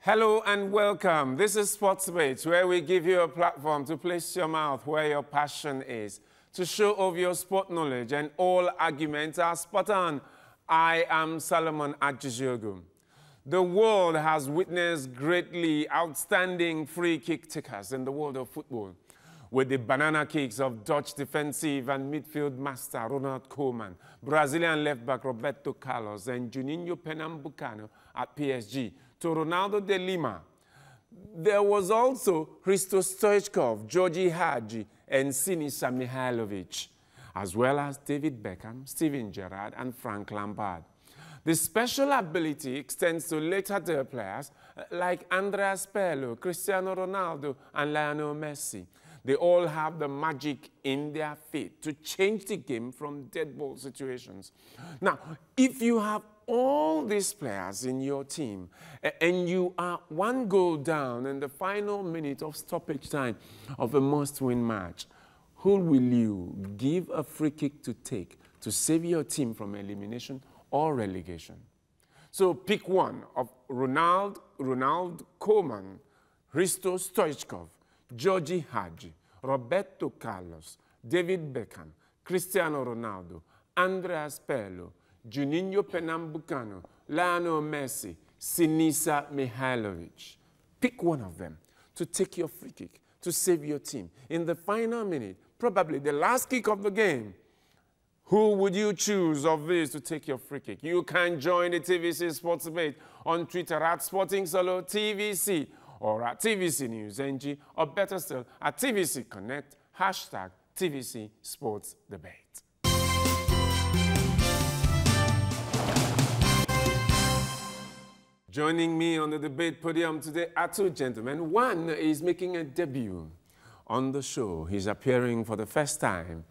Hello and welcome. This is Sports Debate, where we give you a platform to place your mouth where your passion is, to show off your sport knowledge, and all arguments are spot on. I am Solomon Ajiziogu. The world has witnessed greatly outstanding free kick takers in the world of football, with the banana kicks of Dutch defensive and midfield master Ronald Koeman, Brazilian left-back Roberto Carlos, and Juninho Pernambucano at PSG, to Ronaldo de Lima. There was also Hristo Stoichkov, Georgie Hagi, and Sinisa Mihajlovic, as well as David Beckham, Steven Gerrard, and Frank Lampard. The special ability extends to later-day players like Andreas Pirlo, Cristiano Ronaldo, and Lionel Messi. They all have the magic in their feet to change the game from dead ball situations. Now, if you have all these players in your team and you are one goal down in the final minute of stoppage time of a must-win match, who will you give a free kick to take to save your team from elimination or relegation? So pick one of Ronald Koeman, Hristo Stoichkov, Georgie Hagi, Roberto Carlos, David Beckham, Cristiano Ronaldo, Andreas Pirlo, Juninho Pernambucano, Lionel Messi, Sinisa Mihajlovic. Pick one of them to take your free kick, to save your team. In the final minute, probably the last kick of the game, who would you choose of these to take your free kick? You can join the TVC Sports Debate on Twitter at SportingSoloTVC or at TVC News NG, or better still, at TVC Connect, hashtag TVC Sports Debate. Joining me on the debate podium today are two gentlemen. One is making a debut on the show. He's appearing for the first time.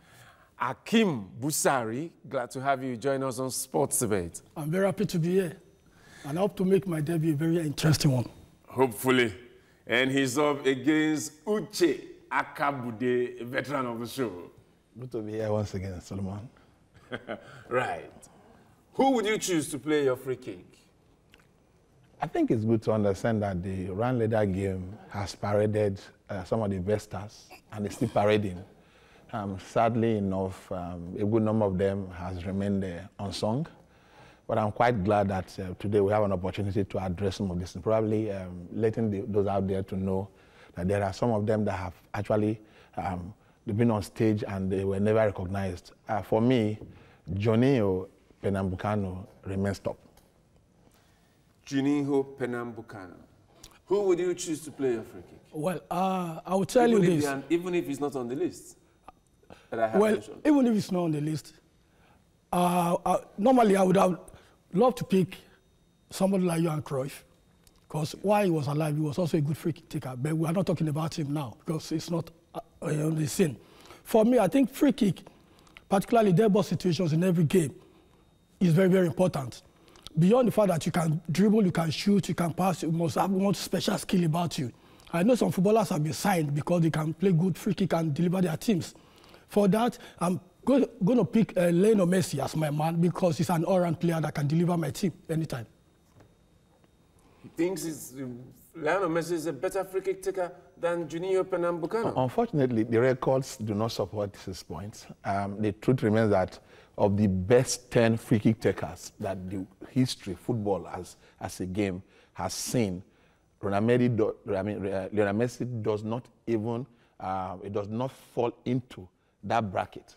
Akim Busari, glad to have you join us on Sports Debate. I'm very happy to be here, and I hope to make my debut a very interesting one. Hopefully. And he's up against Uche Akabude, a veteran of the show. Good to be here once again, Solomon. Right. Who would you choose to play your free kick? I think it's good to understand that the run leader game has paraded some of the best stars, and it's still parading. Sadly enough, a good number of them has remained unsung. But I'm quite glad that today we have an opportunity to address some of this, and probably letting those out there to know that there are some of them that have actually been on stage and they were never recognized. For me, Juninho Pernambucano remains top. Juninho Pernambucano. Who would you choose to play your free kick? Well, I will tell you this. Even if he's not on the list? Even if it's not on the list, normally I would have loved to pick somebody like Johan Cruyff, because while he was alive, he was also a good free kick taker. But we are not talking about him now, because it's not on the scene. For me, I think free kick, particularly dead ball situations in every game, is very, very important. Beyond the fact that you can dribble, you can shoot, you can pass, you must have one special skill about you. I know some footballers have been signed because they can play good free kick and deliver their teams. For that, I'm going to pick Lionel Messi as my man, because he's an all-round player that can deliver my team anytime. He thinks Lionel Messi is a better free kick taker than Juninho Pernambucano? Unfortunately, the records do not support this point. The truth remains that of the best 10 free kick takers that the history, football as a game, has seen, Lionel Messi does not even, it does not fall into that bracket.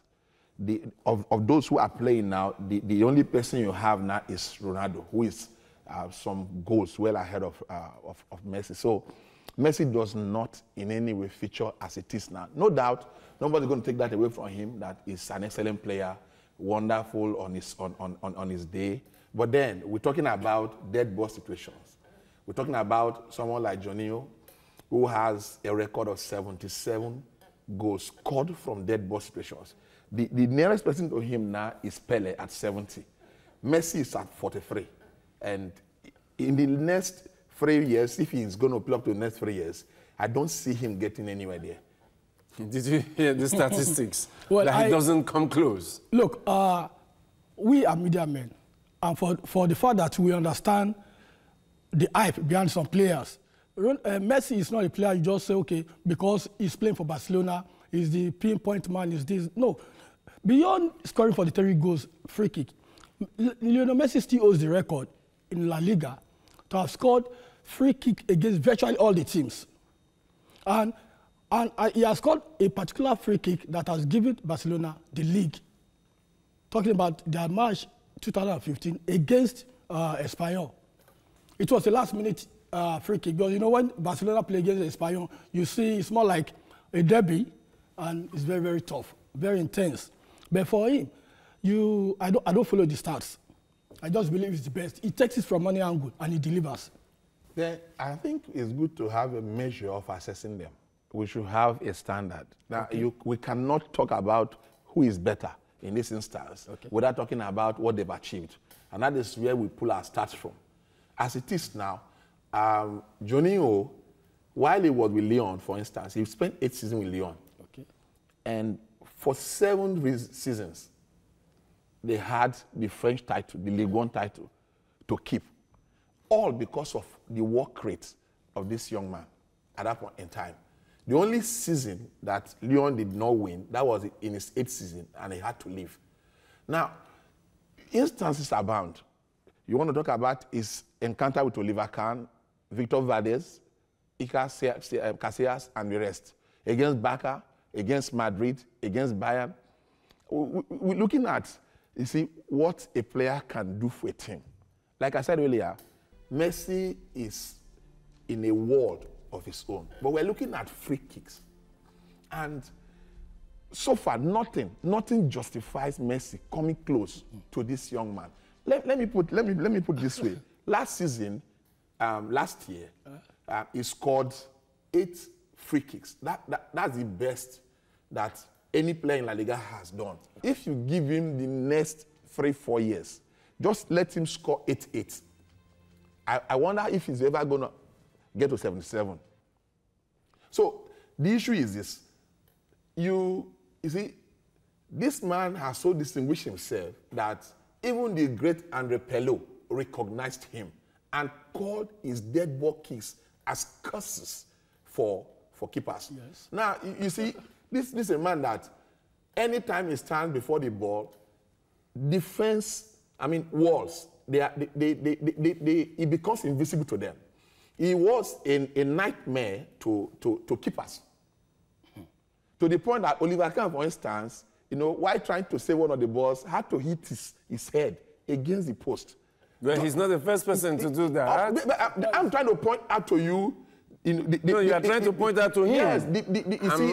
Of those who are playing now, the only person you have now is Ronaldo, who is some goals well ahead of Messi. So Messi does not in any way feature as it is now. No doubt, nobody's going to take that away from him, that he's an excellent player, wonderful on his day. But then we're talking about dead ball situations. We're talking about someone like Juninho, who has a record of 77 goals scored from dead ball situations. The nearest person to him now is Pele at 70. Messi is at 43. And in the next 3 years, if he's going to play up to the next 3 years, I don't see him getting anywhere there. Did you hear the statistics? Well, that he doesn't come close. Look, we are media men. And for the fact that we understand the hype behind some players. Messi is not a player you just say, okay, because he's playing for Barcelona, he's the pinpoint man, is this. No. Beyond scoring for the 3 goals free kick, Lionel Messi still owns the record in La Liga to have scored free kick against virtually all the teams. And he has scored a particular free kick that has given Barcelona the league. Talking about their match 2015 against Espanyol. It was a last-minute free kick because, you know, when Barcelona play against Espanyol, you see it's more like a derby, and it's very, very tough, very intense. But for him, I don't follow the stats. I just believe he's the best. He takes it from money angle, and he delivers. Then I think it's good to have a measure of assessing them. We should have a standard. Now, we cannot talk about who is better in this instance without talking about what they've achieved. And that is where we pull our stats from. As it is now, Juninho, while he was with Lyon, for instance, he spent 8 seasons with Lyon. Okay. And for 7 seasons, they had the French title, the Ligue 1 title, to keep. All because of the work rate of this young man at that point in time. The only season that Lyon did not win, that was in his 8th season, and he had to leave. Now, instances abound. You want to talk about his encounter with Oliver Kahn, Victor Valdés, Iker Casillas, and the rest. Against Barca, against Madrid, against Bayern. We're looking at, you see, what a player can do for a team. Like I said earlier, Messi is in a world of his own. But we're looking at free kicks. And so far, nothing justifies Messi coming close to this young man. Let me put it this way. Last season, last year, he scored 8 free kicks. That's the best that any player in La Liga has done. If you give him the next 3-4 years, just let him score 8. I wonder if he's ever going to get to 77. So the issue is this. You see, this man has so distinguished himself that even the great Andre Pelot recognized him and called his dead ball kicks as curses for keepers. Yes. Now, you see, this is a man that anytime he stands before the ball, walls, he becomes invisible to them. He was a nightmare to keepers. To the point that Oliver Kahn, for instance, you know, while trying to save one of the balls, had to hit his head against the post. Well, he's not the first person to do that. I'm trying to point out to you. You are trying to point out to him. Yes,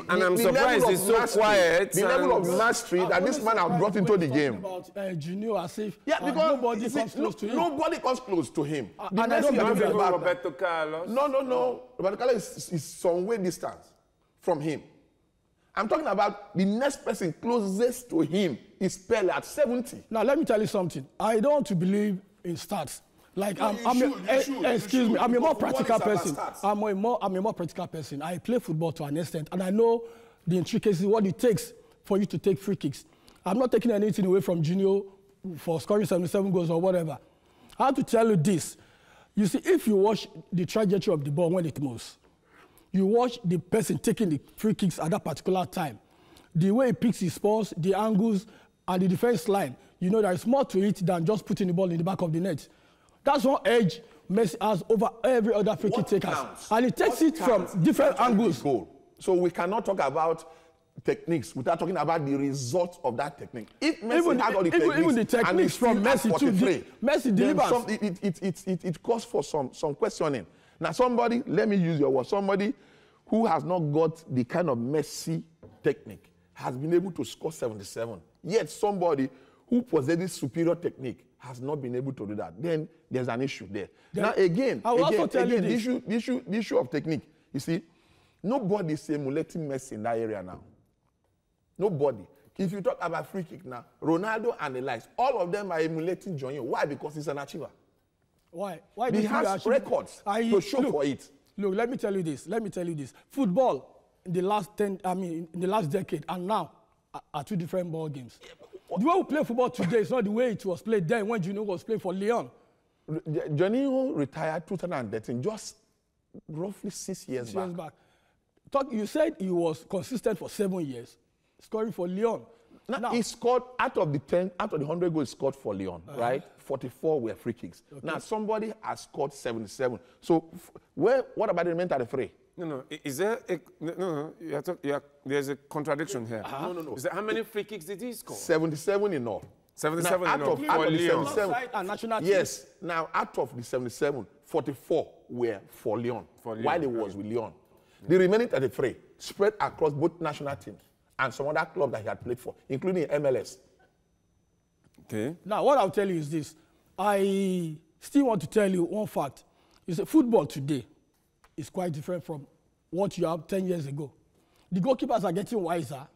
I'm surprised he's so quiet. The level of mastery that this man has brought into the game. About Juninho as if because nobody comes close to him. Nobody comes close to him. And I don't believe about Roberto Carlos. No. Roberto Carlos is some way distance from him. I'm talking about the next person closest to him is Pele at 70. Now, let me tell you something. I don't want to believe in stats. Like, excuse me, I'm a more practical person. I'm a more practical person. I play football to an extent, and I know the intricacies, what it takes for you to take free kicks. I'm not taking anything away from Juninho for scoring 77 goals or whatever. I have to tell you this. You see, if you watch the trajectory of the ball when it moves, you watch the person taking the free kicks at that particular time, the way he picks his balls, the angles, and the defense line, you know there is more to it than just putting the ball in the back of the net. That's one edge Messi has over every other free kick taker. And he takes it from different angles. So we cannot talk about techniques without talking about the result of that technique. If Messi had all the techniques, even the techniques from Messi too, Messi delivers. It calls for some questioning. Now somebody, let me use your word, somebody who has not got the kind of Messi technique has been able to score 77. Yet somebody who possesses superior technique has not been able to do that. Then there's an issue there. Now again, the issue of technique. You see, nobody is emulating Messi in that area now. Nobody. If you talk about free kick now, Ronaldo and the likes, all of them are emulating Juninho. Why? Because he's an achiever. Why? He has records to show for it. Look, let me tell you this. Football in the last decade and now are 2 different ball games. The way we play football today is not the way it was played then when Juninho was playing for Lyon. Juninho retired 2013, just roughly 6 years back. You said he was consistent for 7 years, scoring for Lyon. Now, he scored out of the 100 goals scored for Lyon, right? 44 were free kicks. Okay. Now, somebody has scored 77. So, what about the remaining 33? No. Is there there's a contradiction here. No. Is there, how many free kicks did he score? 77 in all. 77 now, in all. Out of the 77, and national yes. Now, out of the 77, 44 were for Lyon, while he was with Lyon. The remaining 33 spread across both national teams and some other clubs that he had played for, including MLS. Okay. Now, what I'll tell you is this. I still want to tell you one fact. Is that football today is quite different from what you have 10 years ago. The goalkeepers are getting wiser.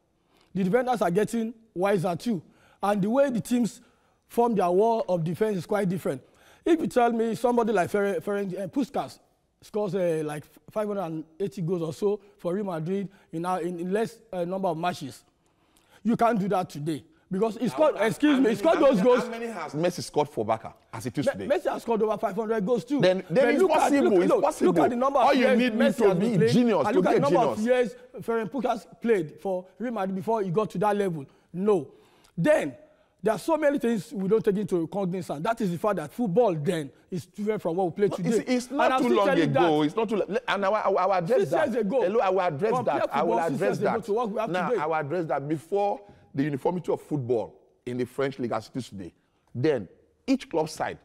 The defenders are getting wiser too. And the way the teams form their wall of defense is quite different. If you tell me somebody like Ferenc Puskas scores like 580 goals or so for Real Madrid in less number of matches, you can't do that today. Because he scored, he scored those goals. How many has Messi scored for Barca as it is today? Messi has scored over 500 goals too. Then it's possible. It's possible. Look at the number All of years you need Messi to be played, genius. and look at the number of years Ferenc Puskas played for Real Madrid before he got to that level. No. Then, there are so many things we don't take into cognizance. That is the fact that football then is different from what we play today. It's not too long ago. It's not too long. And I will address that. 6 years ago. Hello, I will address that. I will address that. Now, I will address that before the uniformity of football in the French league as it is today. Then, each club side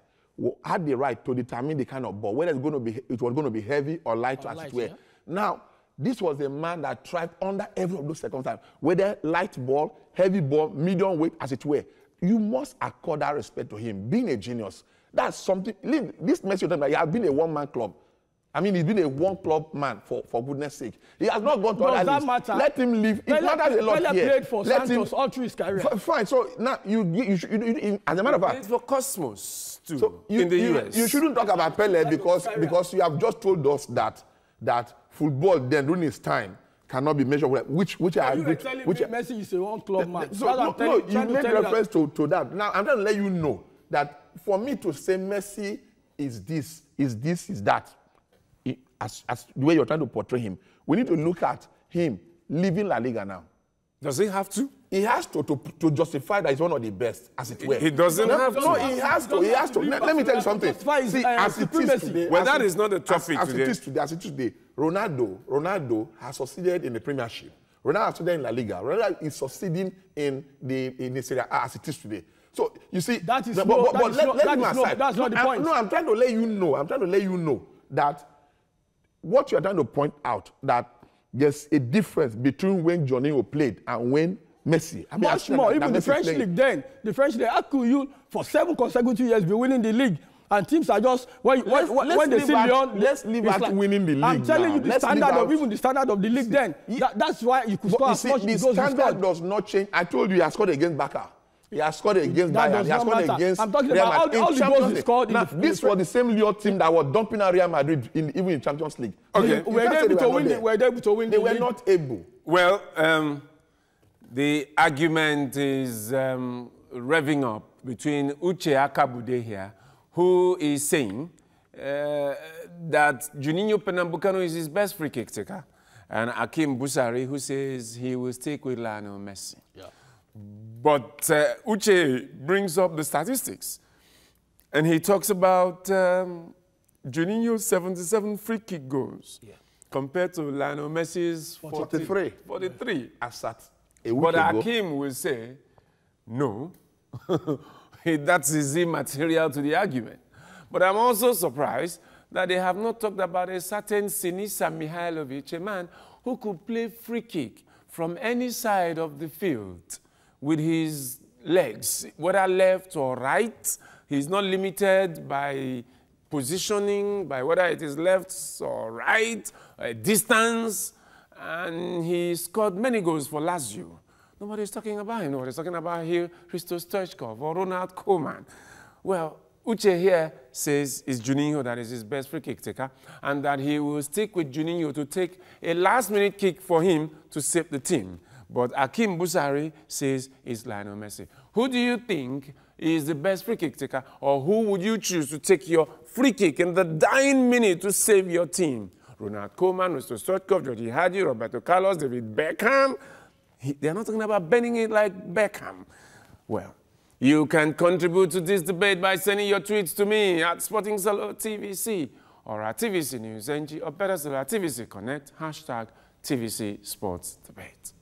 had the right to determine the kind of ball, whether it was going to be heavy or light, as it were. Yeah. Now, this was a man that thrived under every of those circumstances, whether light ball, heavy ball, medium weight, as it were. You must accord that respect to him, being a genius. That's something. This message that he has been a one-man club. I mean, he's been a one-club man, for goodness sake. He has not gone to other leagues. Matter? Let him live. It matters a lot here. Pele played for Santos all through his career. Fine. So now, you should, as a matter of fact. He played for Cosmos, too, so in the US. You shouldn't talk about Pele because you have just told us that football then, during his time, cannot be measured with which I agree. Messi is a one-club man. So, you made reference to that. Now, I'm trying to let you know that for me to say Messi is this, is that, as the way you're trying to portray him, we need to look at him leaving La Liga now. Does he have to? He has to justify that he's one of the best, as it were. He doesn't have to. No, he has to. He has to. Let me tell you something. See, as it is today, well, that is not the topic today. As it is today, Ronaldo has succeeded in the Premiership. Ronaldo has succeeded in La Liga. Ronaldo is succeeding in the Serie A as it is today. So you see, that is that's not the point. No, I'm trying to let you know. I'm trying to let you know that what you're trying to point out, that there's a difference between when Juninho played and when Messi. I mean, much more. Even the French league then, how could you, for 7 consecutive years, be winning the league? And teams are just, when they see Lyon, let's leave out winning the league. I'm telling you, the standard of the league then. That's why you could score as much goals. The standard does not change. I told you, he has scored against Barca. He has scored against Bayern. He has scored against. I'm talking about all the goals he scored. Now, this was the same Lyon team that was dumping out Real Madrid even in Champions League. Okay. Were they able to win? They were not able. Well, the argument is revving up between Uche Akabude here, who is saying that Juninho Pernambucano is his best free kick taker, and Hakeem Busari, who says he will stick with Lionel Messi. Yeah. But Uche brings up the statistics, and he talks about Juninho's 77 free kick goals compared to Lionel Messi's 43. As at but Hakeem will say, no, that is immaterial to the argument. But I'm also surprised that they have not talked about a certain Sinisa Mihailovic, a man who could play free kick from any side of the field with his legs, whether left or right. He's not limited by positioning, by whether it is left or right, distance, and he scored many goals for Lazio. Nobody's talking about him. Nobody's talking about here Hristo Stoichkov or Ronald Koeman. Well, Uche here says it's Juninho that is his best free kick taker, and that he will stick with Juninho to take a last-minute kick for him to save the team. But Hakeem Busari says it's Lionel Messi. Who do you think is the best free kick taker? Or who would you choose to take your free kick in the dying minute to save your team? Ronald Koeman, Mr. Stoichkov, Georgie Hagi, Roberto Carlos, David Beckham. They're not talking about bending it like Beckham. Well, you can contribute to this debate by sending your tweets to me at Sporting Salo TVC or at TVC News NG or better still at TVC Connect, hashtag TVC Sports Debate.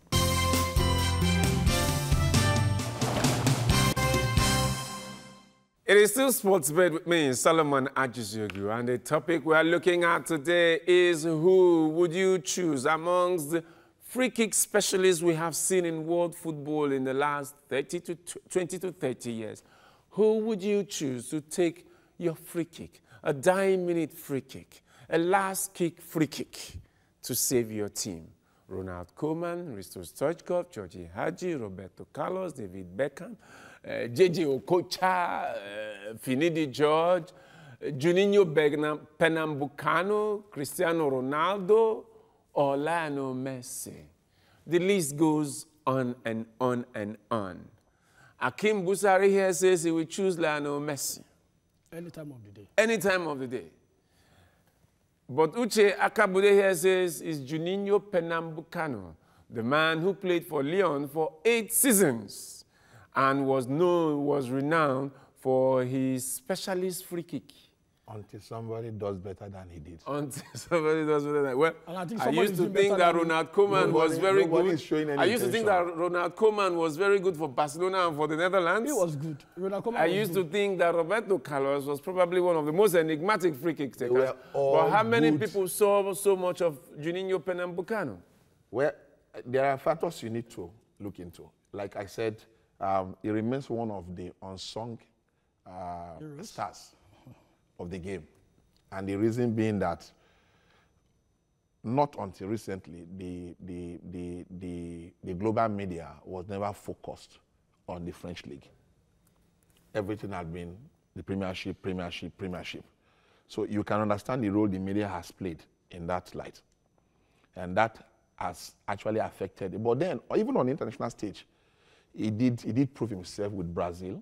It is still Sports Debate with me, Solomon Ajisiogu, and the topic we are looking at today is who would you choose amongst the free kick specialists we have seen in world football in the last 20 to 30 years. Who would you choose to take your free kick, a dying minute free kick, a last kick free kick to save your team? Ronald Koeman, Risto Stoichkov, Georgie Hagi, Roberto Carlos, David Beckham, JJ Okocha, Finidi George, Juninho Pernambucano, Cristiano Ronaldo, or Lionel Messi. The list goes on and on and on. Akim Busari here says he will choose Lionel Messi. Any time of the day. Any time of the day. But Uche Akabude here says is Juninho Pernambucano, the man who played for Lyon for 8 seasons and was renowned for his specialist free kick. Until somebody does better than he did. Until somebody does better than well, I used to think that Ronald Koeman was very good. I used to think that Ronald Koeman was very good for Barcelona and for the Netherlands. He was good. I used to think that Roberto Carlos was probably one of the most enigmatic free kick takers. But how many people saw so much of Juninho Pernambucano? Well, there are factors you need to look into. Like I said, he remains one of the unsung stars of the game. And the reason being that not until recently, the global media was never focused on the French league. Everything had been the Premiership. So you can understand the role the media has played in that light. And that has actually affected it. But then, even on the international stage, he did prove himself with Brazil.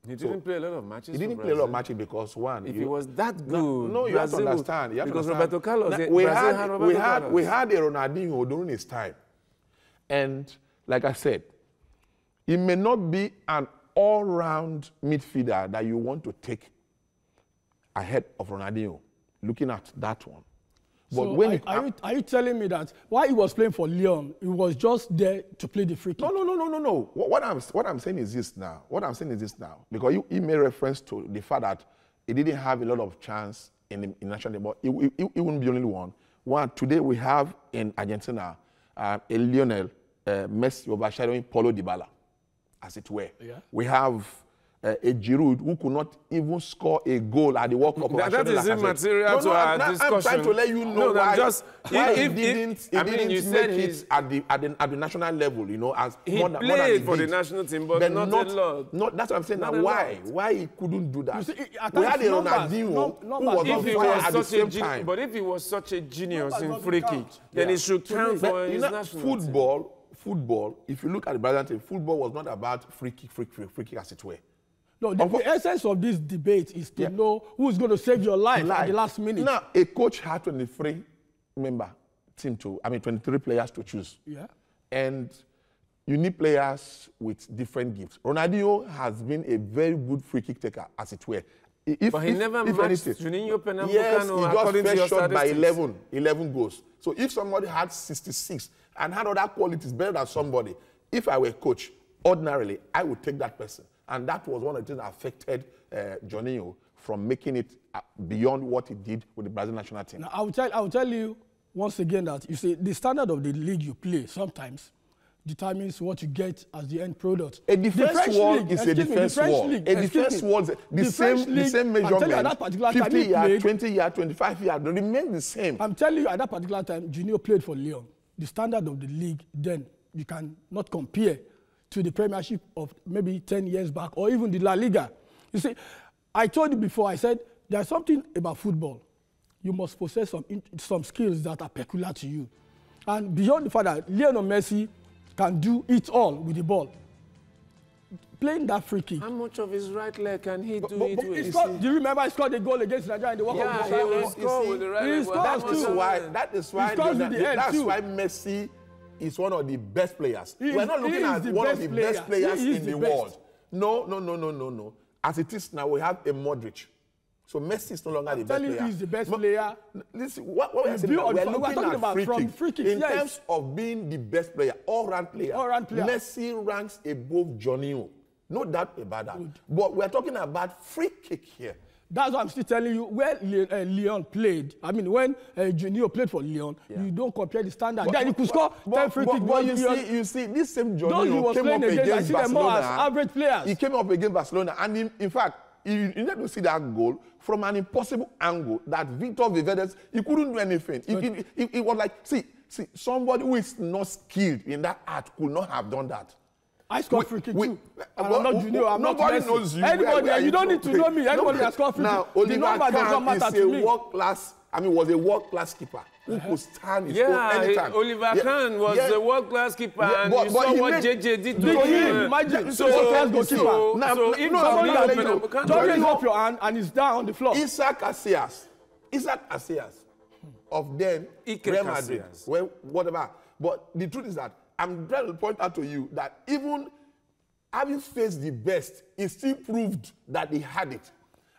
He didn't play a lot of matches. He didn't play a lot of matches because one. If he was that good, no, you have to understand. Because Roberto Carlos, we had a Ronaldinho during his time, and like I said, he may not be an all-round midfielder that you want to take ahead of Ronaldinho. Looking at that one. But so when are you telling me that while he was playing for Lyon, he was just there to play the free kick? No. What I'm saying is this now. Because he made reference to the fact that he didn't have a lot of chance in national team, but he wouldn't be the only one. Today we have in Argentina a Lionel Messi overshadowing Paulo Dybala, as it were. Yeah. We have a Giroud who could not even score a goal at the World Cup. That is immaterial to our discussion. I'm trying to let you know why he didn't make it at the national level, you know, as he more than played for the national team, but not a lot. That's what I'm saying. Now, why he couldn't do that? See, we had a Ronaldinho who was on fire at the same time. But if he was such a genius in free kick, then it should count for his national team. Football, if you look at the Brazilian team, football was not about free kick as it were. No, the essence of this debate is to know who's going to save your life at the last minute. Now, a coach had 23 players to choose. Yeah. And you need players with different gifts. Ronaldinho has been a very good free kick taker, as it were. But he never matched Juninho Pernambucano. Yes, he just fell short by 11 goals. So if somebody had 66 and had other qualities better than somebody, if I were a coach, ordinarily, I would take that person. And that was one of the things that affected Juninho from making it beyond what he did with the Brazil national team. Now, I will tell you once again that, you see, the standard of the league you play sometimes determines what you get as the end product. A defense wall is a defense wall. A defense wall is the same measurement. 50 yards, 20 yards, 25 yards, they remain the same. I'm telling you, at that particular time, Juninho played for Lyon. The standard of the league then, you cannot compare to the Premiership of maybe 10 years back, or even the La Liga. You see, I told you before, I said, there's something about football. You must possess some skills that are peculiar to you. And beyond the fact that Lionel Messi can do it all with the ball, playing that free kick. How much of his right leg can he do it He with? scored, do you remember he scored a goal against Nigeria in the World Cup? Yeah, he will score with the right leg. That is why Messi is one of the best players. We're not looking at one of the best players in the world. No. As it is now, we have a Modric. So Messi is no longer the best player. He's the best player. Listen, what we're saying, we're looking at free kick. In terms of being the best player, all-round player, Messi ranks above Johnny. No doubt about that. But we're talking about free kick here. That's what I'm still telling you. Where Lyon played, I mean, when Juninho played for Lyon, you don't compare the standard. Then he could score 10 free kicks. But you see, this same Juninho came up against Barcelona. As average players. He came up against Barcelona, and in fact, you need to see that goal from an impossible angle that Victor Valverde, he couldn't do anything. It was like, see, somebody who is not skilled in that art could not have done that. I scored free kick too. I'm not Juninho, I'm not Messi. Nobody knows you. Anybody, you don't need to know me. Anybody that scored free kick. Now, Oliver Kahn was a world-class keeper who could stand his goal anytime. Oliver Kahn was a world-class keeper, and you saw what JJ did to him. Imagine, so if somebody raise up your hand and he's down on the floor. Isaac Casillas of then Real Madrid, well, whatever. But the truth is that I'm trying to point out to you that even having faced the best, he still proved that he had it.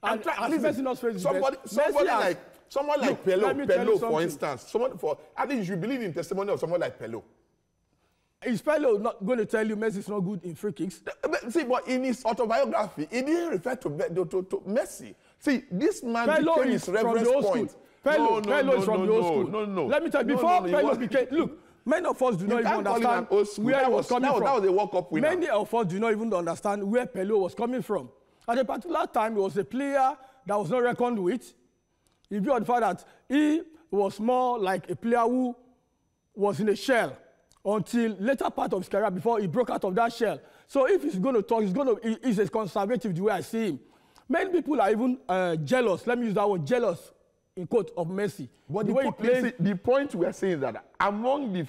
And Messi not faced the best. Someone like Pello, for instance. I think you should believe in testimony of someone like Pello. Is Pello not going to tell you Messi is not good in free kicks? But in his autobiography, he didn't refer to Messi. See, this man became his reference point. Pello is from the old school. No. Let me tell you, before Pello became... Look, many of us do not even understand where he was coming from. That was a World Cup winner. Many of us do not even understand where Pello was coming from. At a particular time, he was a player that was not reckoned with. In view of the fact that he was more like a player who was in a shell until later part of his career before he broke out of that shell. So if he's going to talk, he's a conservative the way I see him. Many people are even jealous. Let me use that word, jealous, in quote, of Messi. But the point we are saying is that among the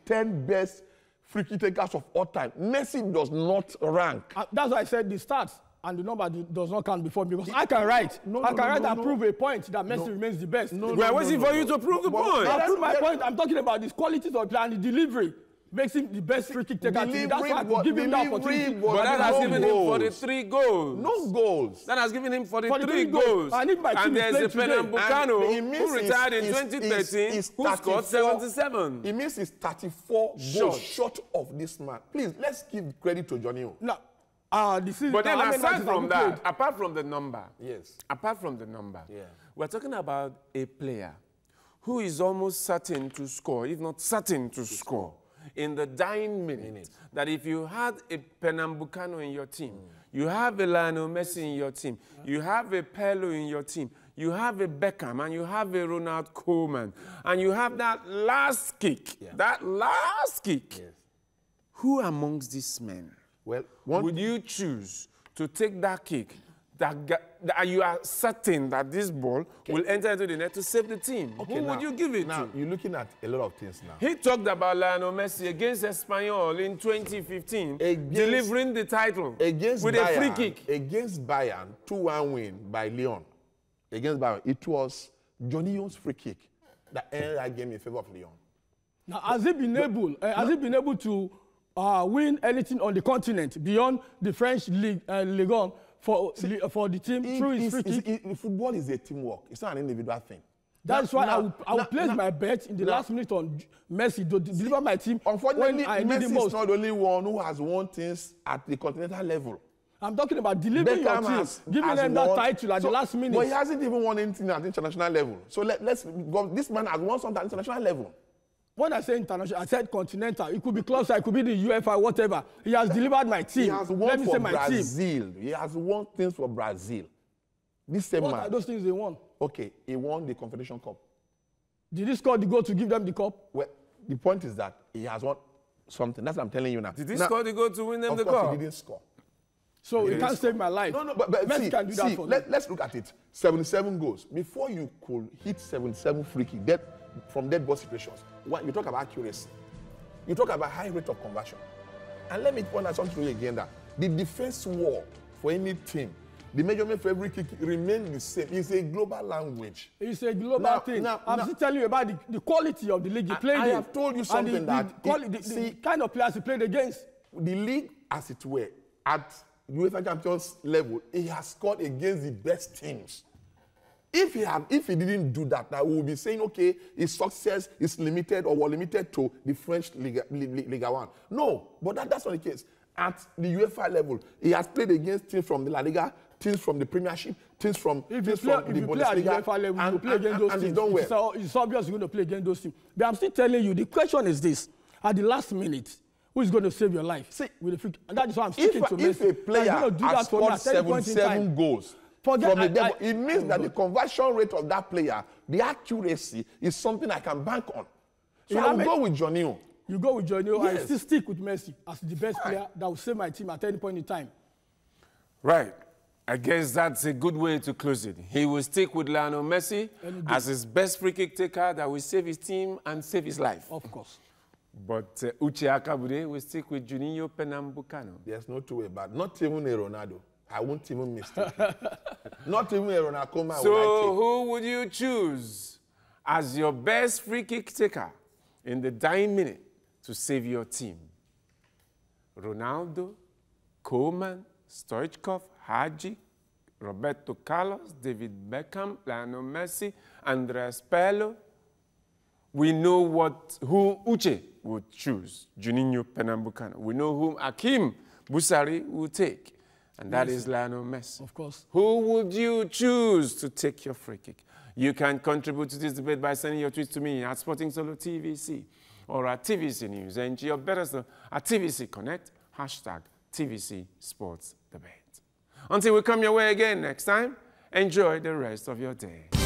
10 best free kick takers of all time, Messi does not rank. That's why I said the stats and the number does not count before me, because I can write. I can write and prove a point that Messi remains the best. We're waiting for you to prove the point. I'll prove my point. I'm talking about the qualities of the play and the delivery. Makes him the best free kick taker. That's why I give him that opportunity. But that has given him 43 goals. No goals. That has given him 43 goals. And there's a Pernambucano who retired in 2013 who scored 77. It means he's 34 goals short of this man. Please, let's give credit to Johnny. No. But then aside from that, apart from the number, yeah, we're talking about a player who is almost certain to score, if not certain to score, in the dying minute. That if you had a Pernambucano in your team, you have a Lionel Messi in your team, you have a Pello in your team, you have a Beckham, and you have a Ronald Koeman, and you have that last kick, who amongst these men would you choose to take that kick that you are certain that this ball will enter into the net to save the team? Who would you give it to? Now, you're looking at a lot of things now. He talked about Lionel Messi against Espanyol in 2015, delivering the title with a free kick. Against Bayern, 2-1 win by Lyon. Against Bayern, it was Johnny's free kick that ended that game in favor of Lyon. Now, has he been able to win anything on the continent beyond the French Ligue 1 for the team through his free kick? Football is a teamwork. It's not an individual thing. That's why I will place my bet in the last minute on Messi to deliver my team. Unfortunately, when I need Messi is not the only one who has won things at the continental level. I'm talking about delivering your team, giving them that title at the last minute. But he hasn't even won anything at the international level. So let's go. This man has won something at the international level. When I say international, I said continental. It could be closer, it could be the UEFA, whatever. He has delivered my team. He has won for Brazil. He has won things for Brazil. This same man. What are those things they won? Okay, he won the Confederation Cup. Did he score the goal to give them the cup? Well, the point is that he has won something. That's what I'm telling you now. Did he score the goal to win them the cup? Of course, he didn't score. So he can't save my life. No, but Messi can do that for me. Let's look at it. 77 goals. Before you could hit 77 free kick from dead ball situations, you talk about accuracy. You talk about high rate of conversion. And let me point out something to you again that the defense war for any team, the measurement for every kick remains the same. It's a global language. It's a global thing. I'm still telling you about the quality of the league you played in. I have told you something the kind of players he played against. The league, as it were, at UEFA Champions level, he has scored against the best teams. If he didn't do that, now we will be saying, okay, his success is limited or was limited to the French Liga 1. No, but that's not the case. At the UEFA level, he has played against teams from the La Liga, teams from the Premiership, teams from the Bundesliga. If you play at the UEFA level, you play against those teams. So it's obvious you're going to play against those teams. But I'm still telling you, the question is this. At the last minute, who is going to save your life? See, with the free, and that is why I'm sticking to Messi. If a player has scored 77 goals, it means that the conversion rate of that player, the accuracy, is something I can bank on. So I will go with Johnny. You go with Johnny. Yes. I still stick with Messi as the best player that will save my team at any point in time. Right. I guess that's a good way to close it. He will stick with Lionel Messi as his best free kick taker that will save his team and save his life. Of course. But Uche Akabude will stick with Juninho Pernambucano. There's no two way about it. Not even a Ronaldo. I won't even mistake it. Not even a Ronaldo. So who would you choose as your best free kick taker in the dying minute to save your team? Ronaldo, Koeman, Stoichkov, Hagi, Roberto Carlos, David Beckham, Lionel Messi, Andres Pirlo. We know who Uche would choose, Juninho Pernambucano. We know whom Hakim Busari will take, and that is Lionel Messi. Of course. Who would you choose to take your free kick? You can contribute to this debate by sending your tweets to me at Sporting Solo TVC or at TVC News, and your better still at TVC Connect, hashtag TVC Sports Debate. Until we come your way again next time, enjoy the rest of your day.